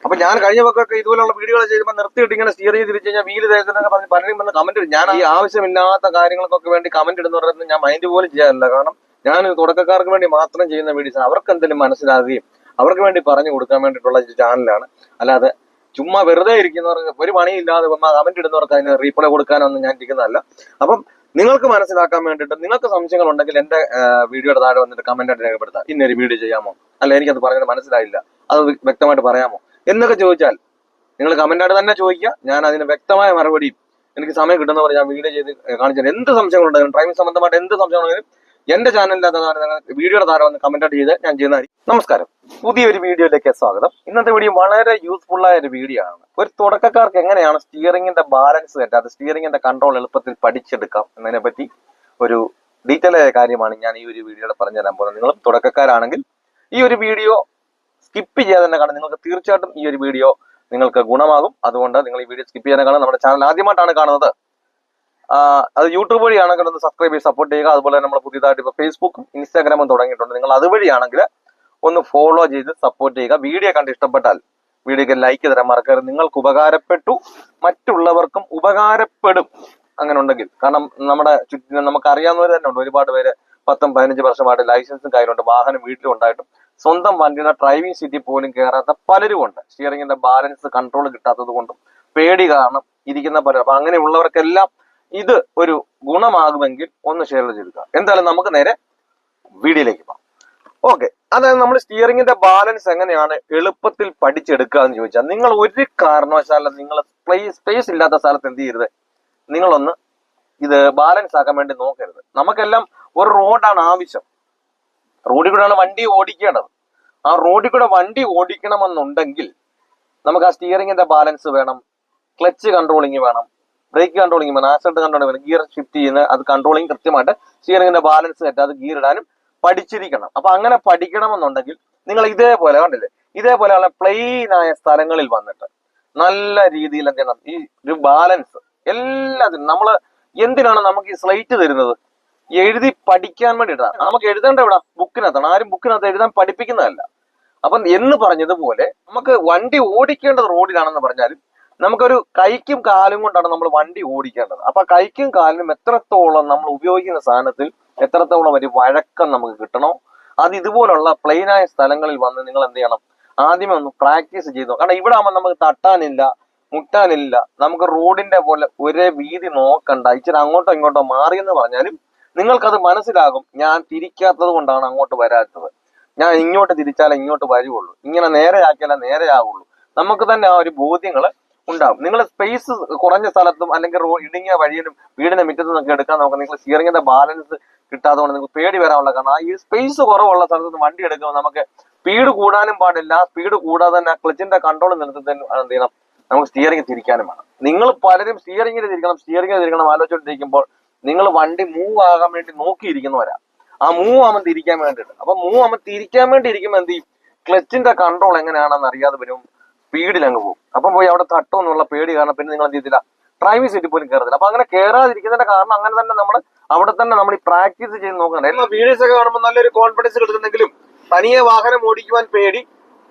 അപ്പൊ ഞാൻ കഴിഞ്ഞ പക്കൊക്കെ ഇതുപോലുള്ള വീഡിയോകൾ ചെയ്യുമ്പോൾ നിർത്തിയിട്ട് ഇങ്ങനെ സ്റ്റിയർ ചെയ്ത് തിരിച്ചു കഴിഞ്ഞാൽ വീല് തേച്ചെന്നൊക്കെ പറഞ്ഞ് പലരും വന്ന് കമന്റ് ഇടും. ഞാൻ ഈ ആവശ്യമില്ലാത്ത കാര്യങ്ങൾക്കൊക്കെ വേണ്ടി കമന്റ് ഇടുന്ന പറയുന്നത് ഞാൻ മൈൻഡ് പോലും ചെയ്യാറില്ല. കാരണം ഞാൻ തുടക്കക്കാർക്ക് വേണ്ടി മാത്രം ചെയ്യുന്ന വീഡിയോസ് അവർക്ക് എന്തെങ്കിലും മനസ്സിലാകുകയും അവർക്ക് വേണ്ടി പറഞ്ഞു കൊടുക്കാൻ വേണ്ടിയിട്ടുള്ള ചാനലാണ്. അല്ലാതെ ചുമ്മാ വെറുതെ ഇരിക്കുന്നവർക്ക് ഒരു പണിയില്ലാതെ കമന്റ് ഇടുന്നവർക്ക് അതിന് റീപ്ലൈ കൊടുക്കാനൊന്നും ഞാൻ ഇരിക്കുന്നതല്ല. അപ്പം നിങ്ങൾക്ക് മനസ്സിലാക്കാൻ വേണ്ടിയിട്ട് നിങ്ങൾക്ക് സംശയങ്ങൾ ഉണ്ടെങ്കിൽ എന്റെ വീഡിയോയുടെ താഴെ വന്നിട്ട് കമന്റ് ആയിട്ട് രേഖപ്പെടുത്താം. ഇന്നൊരു വീഡിയോ ചെയ്യാമോ, അല്ല എനിക്കത് പറഞ്ഞത് മനസ്സിലായില്ല, അത് വ്യക്തമായിട്ട് പറയാമോ എന്നൊക്കെ ചോദിച്ചാൽ നിങ്ങൾ കമന്റായിട്ട് തന്നെ ചോദിക്കുക. ഞാൻ അതിന് വ്യക്തമായ മറുപടിയും എനിക്ക് സമയം കിട്ടുന്നവർ ഞാൻ വീഡിയോ ചെയ്ത് കാണിച്ചാൽ എന്ത് സംശയങ്ങളുണ്ടെങ്കിലും ഡ്രൈവിംഗ് സംബന്ധമായിട്ട് എന്ത് സംശയമുണ്ടെങ്കിലും എന്റെ ചാനലിന്റെ വീഡിയോയുടെ താഴെ വന്ന് കമന്റായിട്ട് ചെയ്ത് ഞാൻ ചെയ്യുന്നതായിരിക്കും. നമസ്കാരം, പുതിയൊരു വീഡിയോയിലേക്ക് സ്വാഗതം. ഇന്നത്തെ വീഡിയോ വളരെ യൂസ്ഫുൾ ആയ ഒരു വീഡിയോ ആണ്. ഒരു തുടക്കക്കാർക്ക് എങ്ങനെയാണ് സ്റ്റിയറിംഗിന്റെ ബാലൻസ് തെറ്റാതെ സ്റ്റിയറിംഗിന്റെ കൺട്രോൾ എളുപ്പത്തിൽ പഠിച്ചെടുക്കാം എന്നതിനെ പറ്റി ഒരു ഡീറ്റെയിൽ ആയ കാര്യമാണ് ഞാൻ ഈ ഒരു വീഡിയോയിൽ പറഞ്ഞു തരാൻ പോകുന്നത്. നിങ്ങളും തുടക്കക്കാരാണെങ്കിൽ ഈ ഒരു വീഡിയോ സ്കിപ്പ് ചെയ്യാതെ തന്നെ കാണാം. നിങ്ങൾക്ക് തീർച്ചയായിട്ടും ഈ ഒരു വീഡിയോ നിങ്ങൾക്ക് ഗുണമാകും. അതുകൊണ്ട് നിങ്ങൾ ഈ വീഡിയോ സ്കിപ്പ് ചെയ്യാൻ കാണാം. നമ്മുടെ ചാനൽ ആദ്യമായിട്ടാണ് കാണുന്നത്, അത് യൂട്യൂബ് വഴിയാണെങ്കിൽ ഒന്ന് സബ്സ്ക്രൈബ് ചെയ്ത് സപ്പോർട്ട് ചെയ്യുക. അതുപോലെ നമ്മൾ പുതിയതായിട്ട് ഇപ്പോൾ ഫേസ്ബുക്കും ഇൻസ്റ്റാഗ്രാമും തുടങ്ങിയിട്ടുണ്ട്. നിങ്ങൾ അതുവഴിയാണെങ്കിൽ ഒന്ന് ഫോളോ ചെയ്ത് സപ്പോർട്ട് ചെയ്യുക. വീഡിയോ കണ്ട് ഇഷ്ടപ്പെട്ടാൽ വീഡിയോക്ക് ലൈക്ക് തരാൻ മറക്കരുത്. നിങ്ങൾക്ക് ഉപകാരപ്പെട്ടു, മറ്റുള്ളവർക്കും ഉപകാരപ്പെടും അങ്ങനെ ഉണ്ടെങ്കിൽ. കാരണം നമ്മുടെ ചുറ്റിനും നമുക്ക് അറിയാവുന്നവർ തന്നെ ഉണ്ട്. ഒരുപാട് പേര് 10-15 വർഷമായിട്ട് ലൈസൻസും കയ്യിലുണ്ട്, വാഹനം വീട്ടിലും ഉണ്ടായിട്ടും സ്വന്തം വണ്ടിയുടെ ഡ്രൈവിംഗ് സീറ്റിൽ പോലും കയറാത്ത പലരും ഉണ്ട്. സ്റ്റിയറിംഗിന്റെ ബാലൻസ് കൺട്രോൾ കിട്ടാത്തത് കൊണ്ടും പേടി കാരണം ഇരിക്കുന്ന പലരും. അപ്പൊ അങ്ങനെയുള്ളവർക്കെല്ലാം ഇത് ഒരു ഗുണമാകുമെങ്കിൽ ഒന്ന് ഷെയർ ചെയ്തെടുക്കുക. എന്തായാലും നമുക്ക് നേരെ വീഡിയോയിലേക്ക് പോകാം. ഓക്കെ, അതായത് നമ്മൾ സ്റ്റിയറിംഗിന്റെ ബാലൻസ് എങ്ങനെയാണ് എളുപ്പത്തിൽ പഠിച്ചെടുക്കുക എന്ന് ചോദിച്ചാൽ, നിങ്ങൾ ഒരു കാരണവശാലും നിങ്ങൾ സ്പേസ് ഇല്ലാത്ത സ്ഥലത്ത് എന്ത് ചെയ്യരുത്, നിങ്ങളൊന്ന് ഇത് ബാലൻസ് ആക്കാൻ വേണ്ടി നോക്കരുത്. നമുക്കെല്ലാം ഒരു റോഡാണ് ആവശ്യം. റോഡിൽ കൂടെയാണ് വണ്ടി ഓടിക്കേണ്ടത്. ആ റോഡിൽ കൂടെ വണ്ടി ഓടിക്കണമെന്നുണ്ടെങ്കിൽ നമുക്ക് ആ സ്റ്റിയറിംഗിന്റെ ബാലൻസ് വേണം, ക്ലച്ച് കൺട്രോളിങ് വേണം, ബ്രേക്ക് കൺട്രോളിങ് വേണം, ആക്സിഡന്റ് കൺട്രോളിങ് വേണം, ഗിയർ ഷിഫ്റ്റ് ചെയ്യുന്ന അത് കൺട്രോളിങ് കൃത്യമായിട്ട് സ്റ്റിയറിംഗിന്റെ ബാലൻസ് തെറ്റാതെ ഗിയർ ഇടാനും പഠിച്ചിരിക്കണം. അപ്പൊ അങ്ങനെ പഠിക്കണമെന്നുണ്ടെങ്കിൽ നിങ്ങൾ ഇതേപോലെ കണ്ടില്ലേ, ഇതേപോലെയുള്ള പ്ലെയിൻ ആയ സ്ഥലങ്ങളിൽ വന്നിട്ട് നല്ല രീതിയിൽ എന്ത് ചെയ്യണം, ഈ ഒരു ബാലൻസ് എല്ലാത്തിനും നമ്മൾ എന്തിനാണ് നമുക്ക് ഈ സ്ലൈറ്റ് തരുന്നത്, എഴുതി പഠിക്കാൻ വേണ്ടിയിട്ടാണ്. നമുക്ക് എഴുതേണ്ട ഇവിടെ ബുക്കിനകത്താണ്. ആരും ബുക്കിനകത്ത് എഴുതാൻ പഠിപ്പിക്കുന്നതല്ല. അപ്പം എന്ന് പറഞ്ഞതുപോലെ നമുക്ക് വണ്ടി ഓടിക്കേണ്ടത് റോഡിലാണെന്ന് പറഞ്ഞാലും നമുക്കൊരു കൈക്കും കാലും കൊണ്ടാണ് നമ്മൾ വണ്ടി ഓടിക്കേണ്ടത്. അപ്പൊ കൈക്കും കാലിനും എത്രത്തോളം നമ്മൾ ഉപയോഗിക്കുന്ന സാധനത്തിൽ എത്രത്തോളം ഒരു വഴക്കം നമുക്ക് കിട്ടണോ, അത് ഇതുപോലുള്ള പ്ലെയിനായ സ്ഥലങ്ങളിൽ വന്ന് നിങ്ങൾ എന്ത് ചെയ്യണം, ആദ്യമേ ഒന്ന് പ്രാക്ടീസ് ചെയ്തു. കാരണം ഇവിടെ ആകുമ്പോൾ നമുക്ക് തട്ടാനില്ല, മുട്ടാനില്ല, നമുക്ക് റോഡിന്റെ പോലെ ഒരേ വീതി നോക്കണ്ട, ഇച്ചിരി അങ്ങോട്ടോ ഇങ്ങോട്ടോ മാറിയെന്ന് പറഞ്ഞാലും നിങ്ങൾക്കത് മനസ്സിലാകും. ഞാൻ തിരിക്കാത്തത് കൊണ്ടാണ് അങ്ങോട്ട് വരാത്തത്, ഞാൻ ഇങ്ങോട്ട് തിരിച്ചാലേ ഇങ്ങോട്ട് വരുവുള്ളൂ, ഇങ്ങനെ നേരെ ആക്കിയാലേ നേരെ ആവുള്ളൂ. നമുക്ക് തന്നെ ആ ഒരു ബോധ്യങ്ങൾ ഉണ്ടാവും. നിങ്ങൾ സ്പേസ് കുറഞ്ഞ സ്ഥലത്തും അല്ലെങ്കിൽ ഇടുങ്ങിയ വഴിയിലും വീടിന്റെ മുറ്റത്ത് നിന്നൊക്കെ എടുക്കാൻ നോക്കാം. നിങ്ങൾ സ്റ്റിയറിംഗിന്റെ ബാലൻസ് കിട്ടാതെ കൊണ്ട് നിങ്ങൾക്ക് പേടി വരാനുള്ള കാരണം ഈ സ്പേസ് കുറവുള്ള സ്ഥലത്ത് വണ്ടി എടുക്കുമ്പോൾ നമുക്ക് സ്പീഡ് കൂടാനും പാടില്ല. സ്പീഡ് കൂടാതെ തന്നെ ക്ലച്ചിന്റെ കൺട്രോൾ നിർത്തുന്നതിന് എന്ത് ചെയ്യണം, നമുക്ക് സ്റ്റിയറിംഗ് തിരിക്കാനും വേണം. നിങ്ങൾ പലരും സ്റ്റിയറിംഗിൽ തിരിക്കണം ആലോചിച്ചുകൊണ്ടിരിക്കുമ്പോൾ നിങ്ങൾ വണ്ടി മൂവ് ആകാൻ വേണ്ടി നോക്കിയിരിക്കുന്നവരാ. ആ മൂവ് ആകുമ്പോൾ തിരിക്കാൻ വേണ്ടിയിട്ട്. അപ്പൊ മൂവ് ആകുമ്പോൾ തിരിക്കാൻ വേണ്ടി ഇരിക്കുമ്പോൾ എന്ത് ചെയ്യും, ക്ലച്ചിന്റെ കൺട്രോൾ എങ്ങനെയാണെന്ന് അറിയാതെ വരും, സ്പീഡിൽ അങ്ങ് പോകും. അപ്പം പോയി അവിടെ തട്ടും എന്നുള്ള പേടി കാരണം പിന്നെ നിങ്ങൾ എന്ത് ചെയ്തില്ല, ഡ്രൈവിംഗ് സീറ്റിൽ പോലും കയറത്തില്ല. അപ്പൊ അങ്ങനെ കയറാതിരിക്കുന്നതിന്റെ കാരണം അങ്ങനെ തന്നെ നമ്മൾ അവിടെ തന്നെ നമ്മൾ ഈ പ്രാക്ടീസ് ചെയ്ത് നോക്കണം. എല്ലാ വീഡിയോസ് ഒക്കെ കാണുമ്പോൾ നല്ലൊരു കോൺഫിഡൻസ് കിട്ടുന്നുണ്ടെങ്കിലും തനിയെ വാഹനം ഓടിക്കുവാൻ പേടി,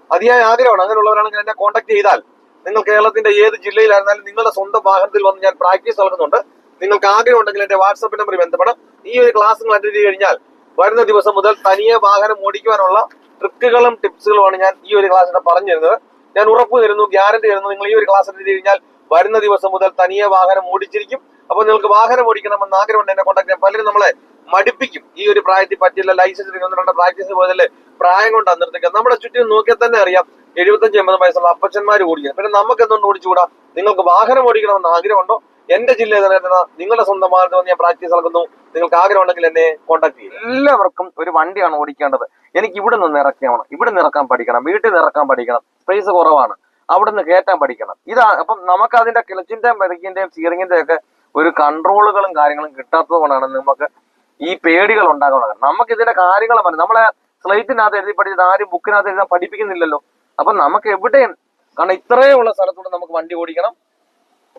അതിയായ ആഗ്രഹമാണ്. അങ്ങനെയുള്ളവരാണെങ്കിൽ എന്നെ കോൺടാക്ട് ചെയ്താൽ നിങ്ങൾ കേരളത്തിന്റെ ഏത് ജില്ലയിലായിരുന്നാലും നിങ്ങളുടെ സ്വന്തം വാഹനത്തിൽ വന്ന് ഞാൻ പ്രാക്ടീസ് നൽകുന്നുണ്ട്. നിങ്ങൾക്ക് ആഗ്രഹം ഉണ്ടെങ്കിൽ എന്റെ വാട്സാപ്പ് നമ്പറിൽ ബന്ധപ്പെടാം. ഈ ഒരു ക്ലാസ് നിങ്ങൾ അറ്റൻഡ് ചെയ്ത് കഴിഞ്ഞാൽ വരുന്ന ദിവസം മുതൽ തനിയെ വാഹനം ഓടിക്കുവാനുള്ള ട്രിക്കുകളും ടിപ്സുകളുമാണ് ഞാൻ ഈ ഒരു ക്ലാസ്സിൽ പറഞ്ഞു തരുന്നത്. ഞാൻ ഉറപ്പ് തരുന്നു, ഗ്യാരണ്ടി തരുന്നു, നിങ്ങൾ ഈ ഒരു ക്ലാസ് അറ്റൻഡ് ചെയ്ത് കഴിഞ്ഞാൽ വരുന്ന ദിവസം മുതൽ തനിയെ വാഹനം ഓടിച്ചിരിക്കും. അപ്പൊ നിങ്ങൾക്ക് വാഹനം ഓടിക്കണമെന്ന് ആഗ്രഹമുണ്ട് എന്നെ കോൺടാക്ട് ചെയ്യാം. പലരും നമ്മളെ മടുപ്പിക്കും, ഈ ഒരു പ്രായത്തിൽ പറ്റില്ല, ലൈസൻസ് 1-2 പ്രാക്ടീസ് പോയതല്ലേ, പ്രായം കൊണ്ട് അന്നിർത്തിക്കുക. നമ്മുടെ ചുറ്റും നോക്കിയാൽ തന്നെ അറിയാം 75-80 വയസ്സുള്ള അപ്പച്ചന്മാർ ഓടിക്കുന്നത്. പിന്നെ നമുക്ക് എന്തുകൊണ്ട് ഓടിച്ചുകൂടാ? നിങ്ങൾക്ക് വാഹനം ഓടിക്കണമെന്ന് ആഗ്രഹമുണ്ടോ? എന്റെ ജില്ലയിൽ തന്നെ നിങ്ങളുടെ സ്വന്തം വാഹനത്തിൽ ഞാൻ പ്രാക്ടീസ് നടക്കുന്നു. നിങ്ങൾക്ക് ആഗ്രഹം ഉണ്ടെങ്കിൽ എന്നെ കോൺടാക്ട് ചെയ്യും. എല്ലാവർക്കും ഒരു വണ്ടിയാണ് ഓടിക്കേണ്ടത്. എനിക്ക് ഇവിടെ നിന്ന് ഇറക്കണം, ഇവിടെ നിന്ന് ഇറക്കാൻ പഠിക്കണം, വീട്ടിൽ നിന്ന് ഇറക്കാൻ പഠിക്കണം, സ്പേസ് കുറവാണ്, അവിടെ നിന്ന് കയറ്റാൻ പഠിക്കണം. ഇതാണ്. അപ്പം നമുക്ക് അതിന്റെ ക്ലച്ചിന്റെയും ബ്രേക്കിന്റെയും സ്റ്റിയറിംഗിന്റെയും ഒക്കെ ഒരു കൺട്രോളുകളും കാര്യങ്ങളും കിട്ടാത്തത് കൊണ്ടാണ് നമുക്ക് ഈ പേടികൾ ഉണ്ടാകുന്നത്. നമുക്ക് ഇതിന്റെ കാര്യങ്ങൾ നമ്മളെ സ്ലൈറ്റിനകത്ത് എഴുതി പഠിച്ചത് ആരും ബുക്കിനകത്ത് എഴുതാൻ പഠിപ്പിക്കുന്നില്ലല്ലോ. അപ്പൊ നമുക്ക് എവിടെയും, കാരണം ഇത്രയുള്ള സ്ഥലത്തൂടെ നമുക്ക് വണ്ടി ഓടിക്കണം,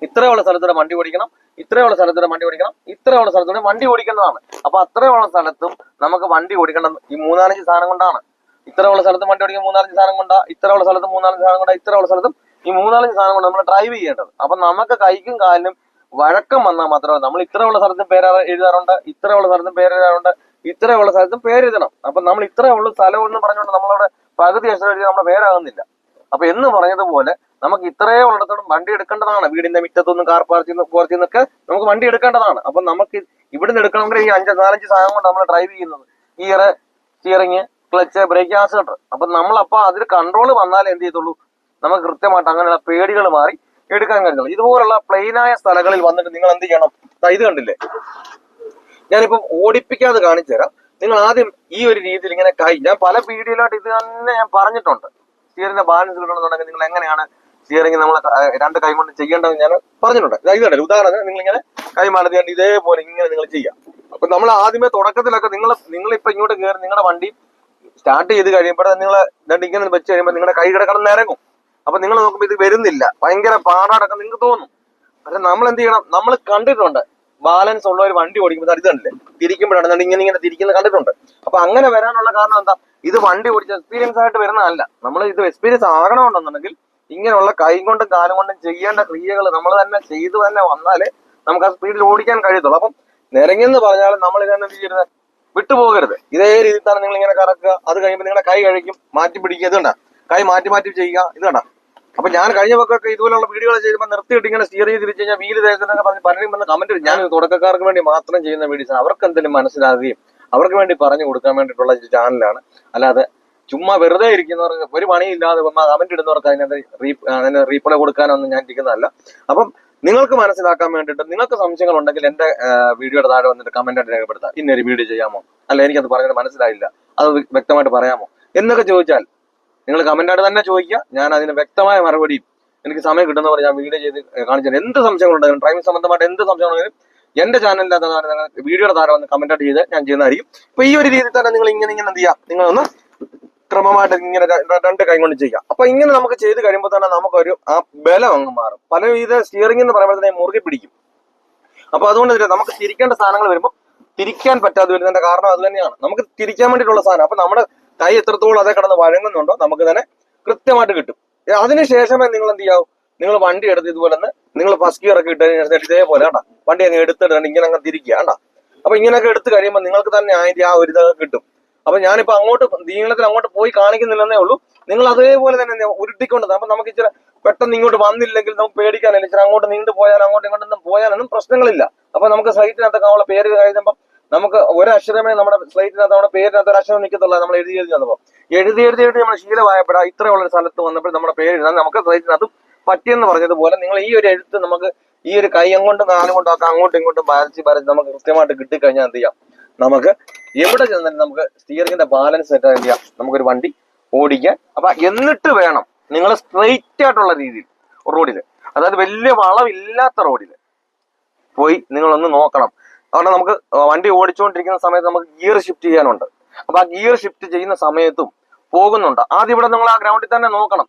ഇത്രയുള്ള സ്ഥലത്തൂടെ വണ്ടി ഓടിക്കണം, ഇത്രയുള്ള സ്ഥലത്തൂടെ വണ്ടി ഓടിക്കണം, ഇത്രയുള്ള സ്ഥലത്തൂടെ വണ്ടി ഓടിക്കേണ്ടതാണ്. അപ്പൊ അത്രയുള്ള സ്ഥലത്തും നമുക്ക് വണ്ടി ഓടിക്കണം ഈ 3-4 സാധനം കൊണ്ടാണ്. ഇത്രയുള്ള സ്ഥലത്ത് വണ്ടി ഓടിക്കാൻ 3-4 സാധനം കൊണ്ടാ, ഇത്രയുള്ള സ്ഥലത്ത് 3-4 സാധനം കൊണ്ടാ, ഇത്രയുള്ള സ്ഥലത്തും ഈ 3-4 സാധനം കൊണ്ട് നമ്മൾ ഡ്രൈവ് ചെയ്യേണ്ടത്. അപ്പൊ നമുക്ക് കൈക്കും കാലിനും വഴക്കം വന്നാൽ മാത്രമേ നമ്മൾ ഇത്രയുള്ള സ്ഥലത്തും പേര് എഴുതാറുണ്ട്, ഇത്രയുള്ള സ്ഥലത്തും പേര് എഴുതാറുണ്ട്, ഇത്രയുള്ള സ്ഥലത്തും പേര് എഴുതണം. അപ്പൊ നമ്മൾ ഇത്രയുള്ള സ്ഥലം എന്ന് പറഞ്ഞുകൊണ്ട് നമ്മളവിടെ പകുതി അക്ഷരം എഴുതി നമ്മുടെ പേരാകുന്നില്ല. അപ്പൊ എന്ന് പറഞ്ഞതുപോലെ നമുക്ക് ഇത്രയേ ഉള്ളിടത്തോളം വണ്ടി എടുക്കേണ്ടതാണ്. വീടിന്റെ മുറ്റത്തൊന്നും കാർ പാർക്കിന്നൊക്കെ നമുക്ക് വണ്ടി എടുക്കേണ്ടതാണ്. അപ്പൊ നമുക്ക് ഇവിടുന്ന് എടുക്കണമെങ്കിൽ ഈ 4-5 സാധനം കൊണ്ട് നമ്മൾ ഡ്രൈവ് ചെയ്യുന്നത്, gear, steering, clutch, brake, accelerator. അപ്പൊ നമ്മളപ്പോ അതിൽ കൺട്രോൾ വന്നാലേ എന്ത് ചെയ്തുള്ളൂ, നമുക്ക് കൃത്യമായിട്ട് അങ്ങനെയുള്ള പേടികൾ മാറി എടുക്കാൻ കഴിയുള്ളൂ. ഇതുപോലുള്ള പ്ലെയിനായ സ്ഥലങ്ങളിൽ വന്നിട്ട് നിങ്ങൾ എന്ത് ചെയ്യണം, ഇത് കണ്ടില്ലേ, ഞാനിപ്പം ഓടിപ്പിക്കാതെ കാണിച്ചു തരാം. നിങ്ങൾ ആദ്യം ഈ ഒരു രീതിയിൽ ഇങ്ങനെ ഞാൻ പല വീഡിയോയിലായിട്ട് ഇത് തന്നെ ഞാൻ പറഞ്ഞിട്ടുണ്ട്. സ്റ്റിയറിന്റെ ബാലൻസ് കിട്ടണമെന്നുണ്ടെങ്കിൽ നിങ്ങൾ എങ്ങനെയാണ് സ്റ്റിയറിംഗ് നമ്മൾ 2 കൈ കൊണ്ട് ചെയ്യേണ്ടതെന്ന് ഞാൻ പറഞ്ഞിട്ടുണ്ട്. ഇത് കണ്ടില്ല, ഉദാഹരണത്തിന് നിങ്ങൾ ഇങ്ങനെ കൈ മാറ്റി ഇതേപോലെ ഇങ്ങനെ നിങ്ങൾ ചെയ്യാം. അപ്പൊ നമ്മൾ ആദ്യമേ തുടക്കത്തിലൊക്കെ നിങ്ങളിപ്പോ ഇങ്ങോട്ട് കയറി നിങ്ങളുടെ വണ്ടി സ്റ്റാർട്ട് ചെയ്ത് കഴിയുമ്പോൾ നിങ്ങൾ ഇങ്ങനെ വെച്ച് കഴിയുമ്പോൾ നിങ്ങളുടെ കൈ കിടക്കണം ഇറങ്ങും. അപ്പൊ നിങ്ങൾ നോക്കുമ്പോൾ ഇത് വരുന്നില്ല, ഭയങ്കര പാടാടക്കം നിങ്ങൾക്ക് തോന്നും. പക്ഷെ നമ്മൾ എന്ത് ചെയ്യണം, നമ്മൾ കണ്ടിട്ടുണ്ട് ബാലൻസ് ഉള്ള ഒരു വണ്ടി ഓടിക്കുമ്പോൾ ഇത് കണ്ടില്ലേ, തിരിക്കുമ്പോഴാണ് ഇങ്ങനെ തിരിക്കുന്നത് കണ്ടിട്ടുണ്ട്. അപ്പൊ അങ്ങനെ വരാനുള്ള കാരണം എന്താ, ഇത് വണ്ടി ഓടിച്ച എക്സ്പീരിയൻസ് ആയിട്ട് വരുന്നതല്ല. നമ്മൾ ഇത് എക്സ്പീരിയൻസ് ആകണമെന്നുണ്ടെങ്കിൽ ഇങ്ങനെയുള്ള കൈ കൊണ്ടും കാലം കൊണ്ടും ചെയ്യേണ്ട ക്രിയകൾ നമ്മൾ തന്നെ ചെയ്തു തന്നെ വന്നാലേ നമുക്ക് ആ സ്പീഡിൽ ഓടിക്കാൻ കഴിയത്തുള്ളൂ. അപ്പം നിരങ്ങിയെന്ന് പറഞ്ഞാൽ നമ്മൾ ഇതെന്നെ ചെയ്യരുത്, വിട്ടുപോകരുത്. ഇതേ രീതിയിൽ തന്നെ നിങ്ങൾ ഇങ്ങനെ കറക്കുക. അത് കഴിയുമ്പോൾ നിങ്ങളുടെ കൈ കഴിക്കും, മാറ്റി പിടിക്കുക. ഇത് കണ്ട, കൈ മാറ്റി ചെയ്യുക. ഇത് കണ്ട. അപ്പൊ ഞാൻ കഴിഞ്ഞ വക്കൊക്കെ ഇതുപോലുള്ള വീഡിയോകൾ ചെയ്യുമ്പോൾ നിർത്തിയിട്ട് ഇങ്ങനെ സ്റ്റിയർ ചെയ്ത് തിരിച്ചു കഴിഞ്ഞാൽ വീല് തേക്കുന്നൊക്കെ പറഞ്ഞ് പലരും വന്ന് കമന്റ്. ഞാൻ തുടക്കക്കാർക്ക് വേണ്ടി മാത്രം ചെയ്യുന്ന വീഡിയോസ്, അവർക്ക് എന്തെങ്കിലും മനസ്സിലാകുകയും അവർക്ക് വേണ്ടി പറഞ്ഞു കൊടുക്കാൻ വേണ്ടിയിട്ടുള്ള ചാനലാണ്. അല്ലാതെ ചുമ്മാ വെറുതെ ഇരിക്കുന്നവർക്ക് ഒരു പണിയില്ലാതെ കമന്റ് ഇടുന്നവർക്ക് അതിന് റീപ്ലൈ കൊടുക്കാനൊന്നും ഞാൻ ഇരിക്കുന്നതല്ല. അപ്പം നിങ്ങൾക്ക് മനസ്സിലാക്കാൻ വേണ്ടിയിട്ട് നിങ്ങൾക്ക് സംശയങ്ങൾ ഉണ്ടെങ്കിൽ എന്റെ വീഡിയോയുടെ താഴെ വന്നിട്ട് കമന്റ് ആയിട്ട് രേഖപ്പെടുത്താം. ഇന്നൊരു വീഡിയോ ചെയ്യാമോ, അല്ല എനിക്കത് പറഞ്ഞത് മനസ്സിലായില്ല, അത് വ്യക്തമായിട്ട് പറയാമോ എന്നൊക്കെ ചോദിച്ചാൽ നിങ്ങൾ കമന്റായിട്ട് തന്നെ ചോദിക്കുക. ഞാൻ അതിന് വ്യക്തമായ മറുപടിയും എനിക്ക് സമയം കിട്ടുന്നവർ ഞാൻ വീഡിയോ ചെയ്ത് കാണിച്ചാൽ എന്ത് സംശയങ്ങളുണ്ടെങ്കിലും ഡ്രൈവിംഗ് സംബന്ധമായിട്ട് എന്ത് സംശയങ്ങളുണ്ടെങ്കിലും എന്റെ ചാനലിനകത്ത് വീഡിയോയുടെ താരം വന്ന് കമന്റായിട്ട് ചെയ്ത് ഞാൻ ചെയ്യുന്നതായിരിക്കും. ഇപ്പൊ ഈ ഒരു രീതിയിൽ തന്നെ നിങ്ങൾ ഇങ്ങനെ എന്ത് ചെയ്യുക, നിങ്ങളൊന്ന് ക്രമമായിട്ട് ഇങ്ങനെ 2 കൈ കൊണ്ട് ചെയ്യുക. അപ്പൊ ഇങ്ങനെ നമുക്ക് ചെയ്ത് കഴിയുമ്പോൾ തന്നെ നമുക്കൊരു ആ ബലം അങ്ങ് മാറും. പല ഇത് സ്റ്റിയറിംഗ് എന്ന് പറയുമ്പോൾ തന്നെ മുറുകെ പിടിക്കും. അപ്പൊ അതുകൊണ്ട് നമുക്ക് തിരിക്കേണ്ട സാധനങ്ങൾ വരുമ്പോൾ തിരിക്കാൻ പറ്റാതെ വരുന്നതിന്റെ കാരണം അത് തന്നെയാണ്. നമുക്ക് തിരിക്കാൻ വേണ്ടിയിട്ടുള്ള സാധനം. അപ്പൊ നമ്മുടെ കൈ എത്രത്തോളം അതേ കിടന്ന് വഴങ്ങുന്നുണ്ടോ നമുക്ക് തന്നെ കൃത്യമായിട്ട് കിട്ടും. അതിനുശേഷമേ നിങ്ങൾ എന്ത് ചെയ്യാവും, നിങ്ങൾ വണ്ടി എടുത്ത് ഇതുപോലെ തന്നെ നിങ്ങൾ ഫസ്റ്റ് ഗിയർ ഒക്കെ ഇട്ടതിന് ഇതേപോലെ കണ്ടാ വണ്ടി അങ്ങ് എടുത്തിട്ട് ഇങ്ങനെ അങ്ങ് തിരിക്കുക കണ്ടാ. അപ്പൊ ഇങ്ങനെയൊക്കെ എടുത്ത് കഴിയുമ്പോൾ നിങ്ങൾക്ക് തന്നെ അതിന്റെ ആ ഒരു ഇതൊക്കെ കിട്ടും. അപ്പൊ ഞാനിപ്പോ നീളത്തിൽ അങ്ങോട്ട് പോയി കാണിക്കുന്നില്ലെന്നേ ഉള്ളൂ. നിങ്ങൾ അതേപോലെ തന്നെ ഉരുട്ടിക്കൊണ്ട്. അപ്പൊ നമുക്ക് ഇച്ചിരി പെട്ടെന്ന് ഇങ്ങോട്ട് വന്നില്ലെങ്കിൽ നമുക്ക് പേടിക്കാനില്ല. ഇച്ചിരി അങ്ങോട്ട് നീണ്ടു പോയാൽ അങ്ങോട്ടും ഇങ്ങോട്ടൊന്നും പോയാലൊന്നും പ്രശ്നങ്ങളില്ല. അപ്പൊ നമുക്ക് സ്ലൈറ്റിനകത്തൊക്കെ നമ്മളെ പേര് കഴിയുമ്പോൾ നമുക്ക് ഒരക്ഷരമേ നമ്മുടെ സ്ലൈറ്റിനകത്ത് നമ്മുടെ പേരിനകത്ത് ഒരു അക്ഷരം നിൽക്കത്തുള്ളൂ. നമ്മൾ എഴുതി വന്നപ്പോൾ എഴുതി നമ്മൾ ശീലമായപ്പോഴാ ഇത്രയുള്ള സ്ഥലത്ത് വന്നപ്പോൾ നമ്മുടെ പേര് എഴുതാൻ നമുക്ക് സ്ലൈറ്റിനകത്ത് പറ്റിയെന്ന് പറഞ്ഞതുപോലെ നിങ്ങൾ ഈ ഒരു എഴുത്ത് നമുക്ക് ഈ ഒരു കൈ കൊണ്ടും കാലം കൊണ്ടും ഒക്കെ അങ്ങോട്ടും ഇങ്ങോട്ടും വരച്ച് നമുക്ക് കൃത്യമായിട്ട് കിട്ടിക്കഴിഞ്ഞാൽ എന്ത് ചെയ്യാം, നമുക്ക് എവിടെ ചെന്നാലും നമുക്ക് സ്റ്റിയറിംഗിന്റെ ബാലൻസ് സെറ്റ് എന്ത് ചെയ്യാം, നമുക്കൊരു വണ്ടി ഓടിക്കാൻ. അപ്പൊ എന്നിട്ട് വേണം നിങ്ങൾ സ്ട്രെയിറ്റ് ആയിട്ടുള്ള രീതിയിൽ റോഡിൽ, അതായത് വലിയ വളവില്ലാത്ത റോഡിൽ പോയി നിങ്ങളൊന്ന് നോക്കണം. കാരണം നമുക്ക് വണ്ടി ഓടിച്ചുകൊണ്ടിരിക്കുന്ന സമയത്ത് നമുക്ക് ഗിയർ ഷിഫ്റ്റ് ചെയ്യാനുണ്ട്. അപ്പൊ ആ ഗിയർ ഷിഫ്റ്റ് ചെയ്യുന്ന സമയത്തും പോകുന്നുണ്ട്. ആദ്യം ഇവിടെ നിങ്ങൾ ആ ഗ്രൗണ്ടിൽ തന്നെ നോക്കണം.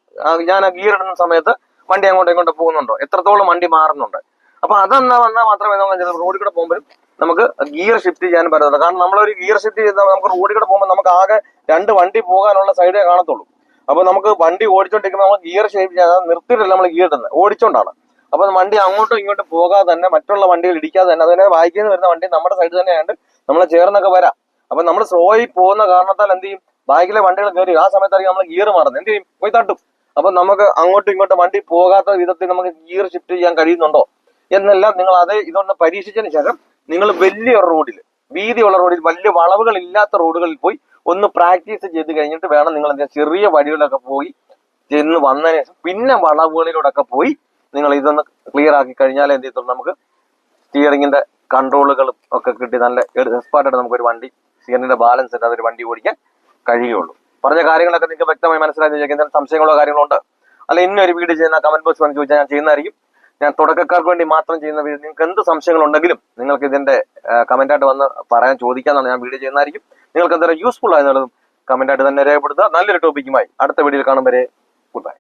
ഞാൻ ആ ഗിയർ ഇടുന്ന സമയത്ത് വണ്ടി അങ്ങോട്ടും ഇങ്ങോട്ടും പോകുന്നുണ്ടോ, എത്രത്തോളം വണ്ടി മാറുന്നുണ്ട്. അപ്പൊ വന്നാൽ മാത്രമേ റോഡിൽ കൂടെ പോകുമ്പോഴും നമുക്ക് ഗിയർ ഷിഫ്റ്റ് ചെയ്യാൻ പറ്റത്തുള്ളൂ. കാരണം നമ്മളൊരു ഗിയർ ഷിഫ്റ്റ് ചെയ്താൽ നമുക്ക് റോഡിൽ കൂടെ പോകുമ്പോൾ നമുക്ക് ആകെ 2 വണ്ടി പോകാനുള്ള സൈഡേ കാണത്തുള്ളൂ. അപ്പൊ നമുക്ക് വണ്ടി ഓടിച്ചോണ്ടിരിക്കുമ്പോൾ നമുക്ക് ഗിയർ ഷിഫ്റ്റ് ചെയ്യാതെ നിർത്തിയിട്ടല്ല നമ്മൾ ഗിയർ ഇടുന്നത്, ഓടിച്ചോണ്ടാണ്. അപ്പൊ വണ്ടി അങ്ങോട്ടും ഇങ്ങോട്ടും പോകാതെ തന്നെ മറ്റുള്ള വണ്ടികൾ ഇടിക്കാതെ തന്നെ അതിനെ ബാക്കിൽ നിന്ന് വരുന്ന വണ്ടി നമ്മുടെ സൈഡിൽ തന്നെ ആയതുകൊണ്ട് നമ്മളെ ചേർന്നൊക്കെ വരാം. അപ്പൊ നമ്മൾ സ്ലോയിൽ പോകുന്ന കാരണത്താൽ എന്ത് ചെയ്യും, ബാക്കിലെ വണ്ടികൾ കയറി ആ സമയത്തായിരിക്കും നമ്മൾ ഗിയർ മാറുന്നത്, എന്ത് ചെയ്യും, പോയി തട്ടും. അപ്പൊ നമുക്ക് അങ്ങോട്ടും ഇങ്ങോട്ടും വണ്ടി പോകാത്ത വിധത്തിൽ നമുക്ക് ഗിയർ ഷിഫ്റ്റ് ചെയ്യാൻ കഴിയുന്നുണ്ടോ എന്നെല്ലാം നിങ്ങൾ ഇതൊന്ന് പരീക്ഷിച്ചതിന് ശേഷം നിങ്ങൾ വലിയൊരു റോഡിൽ, വീതിയുള്ള റോഡിൽ, വലിയ വളവുകൾ ഇല്ലാത്ത റോഡുകളിൽ പോയി ഒന്ന് പ്രാക്ടീസ് ചെയ്ത് കഴിഞ്ഞിട്ട് വേണം നിങ്ങൾ എന്താ ചെറിയ വഴികളിലൊക്കെ പോയി ചെന്ന് വന്നതിന് ശേഷം പിന്നെ വളവുകളിലൂടെ പോയി നിങ്ങൾ ഇതൊന്ന് ക്ലിയർ ആക്കി കഴിഞ്ഞാൽ എന്ത് ചെയ്തു നമുക്ക് സ്റ്റിയറിംഗിന്റെ കൺട്രോളുകളും ഒക്കെ കിട്ടി നല്ല എക്സ്പേർട്ടായിട്ട് നമുക്കൊരു വണ്ടി സ്റ്റിയറിംഗിന്റെ ബാലൻസ് ഇട്ട് അതൊരു വണ്ടി ഓടിക്കാൻ കഴിയുള്ളൂ. പറഞ്ഞ കാര്യങ്ങളൊക്കെ നിങ്ങൾക്ക് വ്യക്തമായി മനസ്സിലാക്കി എന്തെങ്കിലും സംശയങ്ങളോ കാര്യങ്ങളോ ഉണ്ട്, അല്ല ഇന്നൊരു വീഡിയോ ചെയ്യുന്ന കമന്റ് ബോക്സ് വന്ന് ചോദിച്ചാൽ ഞാൻ ചെയ്യുന്നതായിരിക്കും. ഞാൻ തുടക്കക്കാർക്ക് വേണ്ടി മാത്രം ചെയ്യുന്ന വീഡിയോ. നിങ്ങൾക്ക് എന്ത് സംശയങ്ങളുണ്ടെങ്കിലും നിങ്ങൾക്ക് ഇതിന്റെ കമന്റായിട്ട് വന്ന് ചോദിക്കാന്നാണ് ഞാൻ വീഡിയോ ചെയ്യുന്നതായിരിക്കും. നിങ്ങൾക്ക് എന്തെങ്കിലും യൂസ്ഫുൾ ആയെന്നുള്ളതും കമന്റായിട്ട് തന്നെ രേഖപ്പെടുത്തുക. നല്ലൊരു ടോപ്പിക്കുമായി അടുത്ത വീഡിയോയിൽ കാണും വരെ ഗുഡ് ബൈ.